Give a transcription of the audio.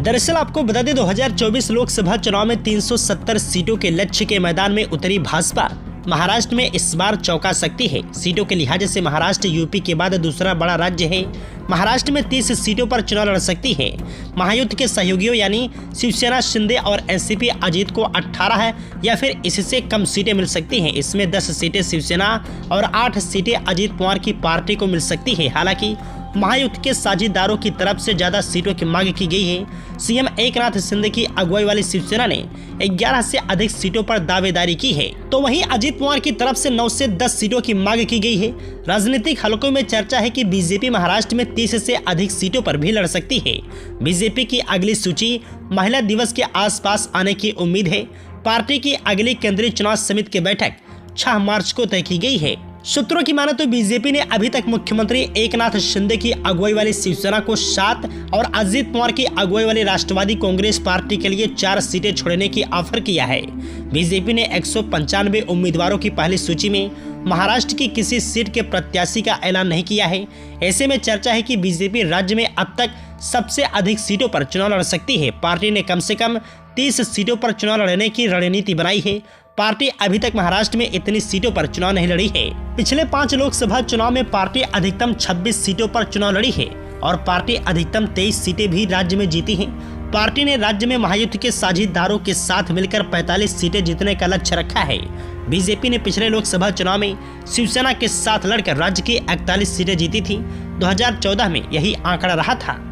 दरअसल आपको बता दें 2024 लोकसभा चुनाव में 370 सीटों के लक्ष्य के मैदान में उतरी भाजपा महाराष्ट्र में इस बार चौंका सकती है। सीटों के लिहाज से महाराष्ट्र यूपी के बाद दूसरा बड़ा राज्य है। महाराष्ट्र में 30 सीटों पर चुनाव लड़ सकती है। महायुद्ध के सहयोगियों यानी शिवसेना शिंदे और एनसीपी अजीत को 18 है या फिर इससे कम सीटें मिल सकती हैं। इसमें 10 सीटें शिवसेना और 8 सीटें अजीत पवार की पार्टी को मिल सकती है। हालांकि महायुद्ध के साझेदारों की तरफ से ज्यादा सीटों की मांग की गई है। सीएम एकनाथ शिंदे की अगुवाई वाली शिवसेना ने 11 से अधिक सीटों पर दावेदारी की है, तो वहीं अजीत पवार की तरफ से 9 से 10 सीटों की मांग की गई है। राजनीतिक हलकों में चर्चा है कि बीजेपी महाराष्ट्र में 30 से अधिक सीटों पर भी लड़ सकती है। बीजेपी की अगली सूची महिला दिवस के आसपास आने की उम्मीद है। पार्टी की अगली केंद्रीय चुनाव समिति की बैठक 6 मार्च को तय की गई है। सूत्रों की माने तो बीजेपी ने अभी तक मुख्यमंत्री एकनाथ शिंदे की अगुवाई वाली शिवसेना को 7 और अजीत पवार की अगुवाई वाली राष्ट्रवादी कांग्रेस पार्टी के लिए 4 सीटें छोड़ने की ऑफर किया है। बीजेपी ने 195 उम्मीदवारों की पहली सूची में महाराष्ट्र की किसी सीट के प्रत्याशी का ऐलान नहीं किया है। ऐसे में चर्चा है कि बीजेपी राज्य में अब तक सबसे अधिक सीटों पर चुनाव लड़ सकती है। पार्टी ने कम से कम 30 सीटों पर चुनाव लड़ने की रणनीति बनाई है। पार्टी अभी तक महाराष्ट्र में इतनी सीटों पर चुनाव नहीं लड़ी है। पिछले 5 लोकसभा चुनाव में पार्टी अधिकतम 26 सीटों पर चुनाव लड़ी है और पार्टी अधिकतम 23 सीटें भी राज्य में जीती हैं। पार्टी ने राज्य में महायुद्ध के साझेदारों के साथ मिलकर 45 सीटें जीतने का लक्ष्य रखा है। बीजेपी ने पिछले लोकसभा चुनाव में शिवसेना के साथ लड़कर राज्य की 41 सीटें जीती थी। 2014 में यही आंकड़ा रहा था।